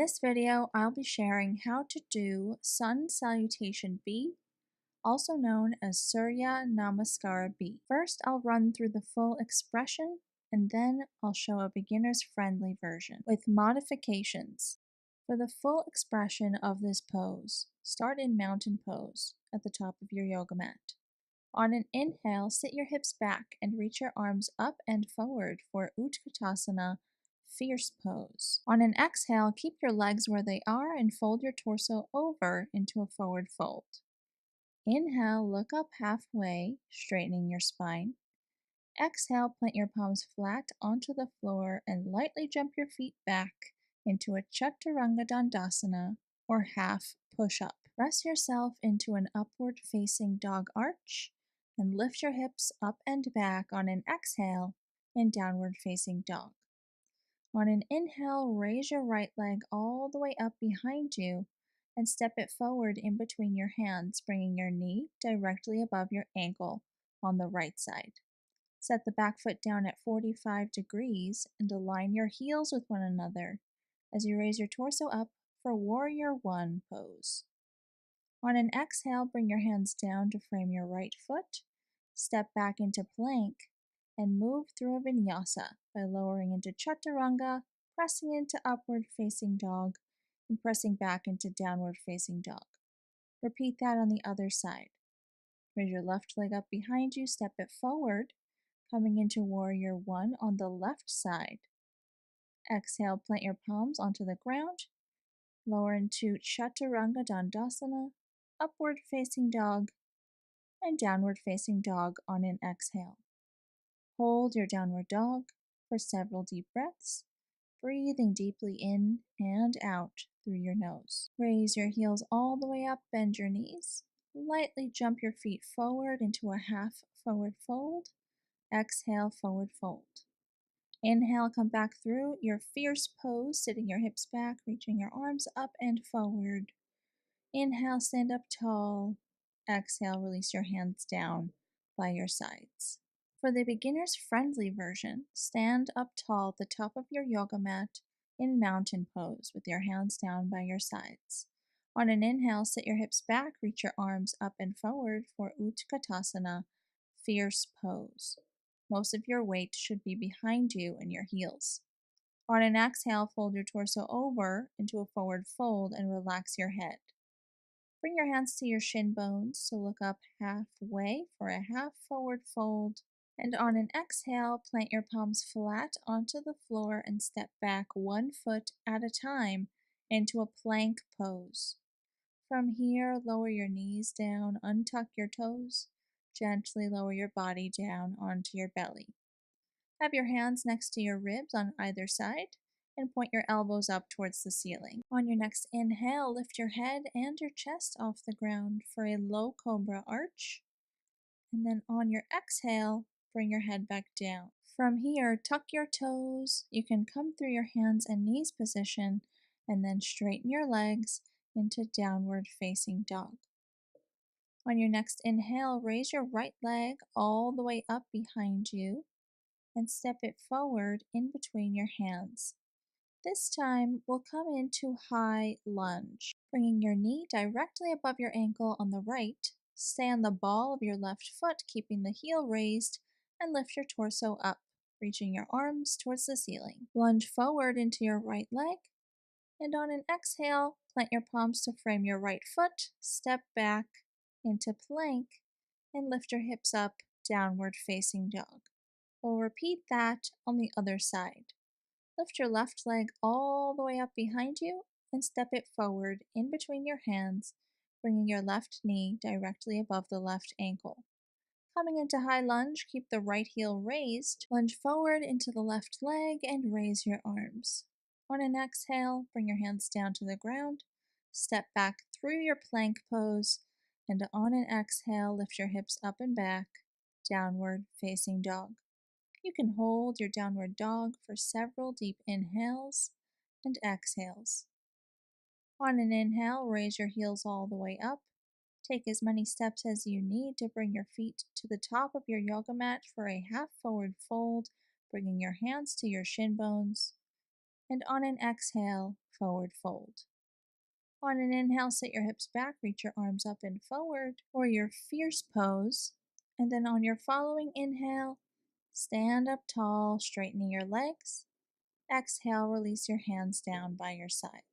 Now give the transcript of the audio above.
this video, I'll be sharing how to do Sun Salutation B, also known as Surya Namaskara B. First, I'll run through the full expression, and then I'll show a beginner's friendly version with modifications. For the full expression of this pose, start in mountain pose at the top of your yoga mat. On an inhale, sit your hips back and reach your arms up and forward for Utkatasana, fierce pose. On an exhale, keep your legs where they are and fold your torso over into a forward fold. Inhale, look up halfway, straightening your spine. Exhale, plant your palms flat onto the floor and lightly jump your feet back into a Chaturanga Dandasana or half push-up. Press yourself into an upward facing dog arch and lift your hips up and back on an exhale in downward facing dog. On an inhale, raise your right leg all the way up behind you and step it forward in between your hands, bringing your knee directly above your ankle on the right side. Set the back foot down at 45 degrees and align your heels with one another as you raise your torso up for Warrior One pose. On an exhale, bring your hands down to frame your right foot, step back into plank, and move through a vinyasa by lowering into chaturanga, pressing into upward facing dog, and pressing back into downward facing dog. Repeat that on the other side. Raise your left leg up behind you, step it forward, coming into Warrior One on the left side. Exhale, plant your palms onto the ground, lower into Chaturanga Dandasana, upward facing dog, and downward facing dog on an exhale. Hold your downward dog for several deep breaths, breathing deeply in and out through your nose. Raise your heels all the way up, bend your knees. Lightly jump your feet forward into a half forward fold. Exhale, forward fold. Inhale, come back through your fierce pose, sitting your hips back, reaching your arms up and forward. Inhale, stand up tall. Exhale, release your hands down by your sides. For the beginner's friendly version, stand up tall at the top of your yoga mat in mountain pose with your hands down by your sides. On an inhale, sit your hips back, reach your arms up and forward for Utkatasana, fierce pose. Most of your weight should be behind you and your heels. On an exhale, fold your torso over into a forward fold and relax your head. Bring your hands to your shin bones to look up halfway for a half forward fold. And on an exhale, plant your palms flat onto the floor and step back 1 foot at a time into a plank pose. From here, lower your knees down, untuck your toes, gently lower your body down onto your belly. Have your hands next to your ribs on either side and point your elbows up towards the ceiling. On your next inhale, lift your head and your chest off the ground for a low cobra arch. And then on your exhale, bring your head back down. From here, tuck your toes. You can come through your hands and knees position and then straighten your legs into downward facing dog. On your next inhale, raise your right leg all the way up behind you and step it forward in between your hands. This time, we'll come into high lunge. Bringing your knee directly above your ankle on the right, stay on the ball of your left foot, keeping the heel raised, and lift your torso up, reaching your arms towards the ceiling. Lunge forward into your right leg, and on an exhale, plant your palms to frame your right foot, step back into plank, and lift your hips up, downward facing dog. We'll repeat that on the other side. Lift your left leg all the way up behind you and step it forward in between your hands, bringing your left knee directly above the left ankle. Coming into high lunge, keep the right heel raised, lunge forward into the left leg and raise your arms. On an exhale, bring your hands down to the ground, step back through your plank pose, and on an exhale, lift your hips up and back, downward facing dog. You can hold your downward dog for several deep inhales and exhales. On an inhale, raise your heels all the way up. Take as many steps as you need to bring your feet to the top of your yoga mat for a half forward fold, bringing your hands to your shin bones. And on an exhale, forward fold. On an inhale, sit your hips back, reach your arms up and forward, or your fierce pose. And then on your following inhale, stand up tall, straightening your legs. Exhale, release your hands down by your side.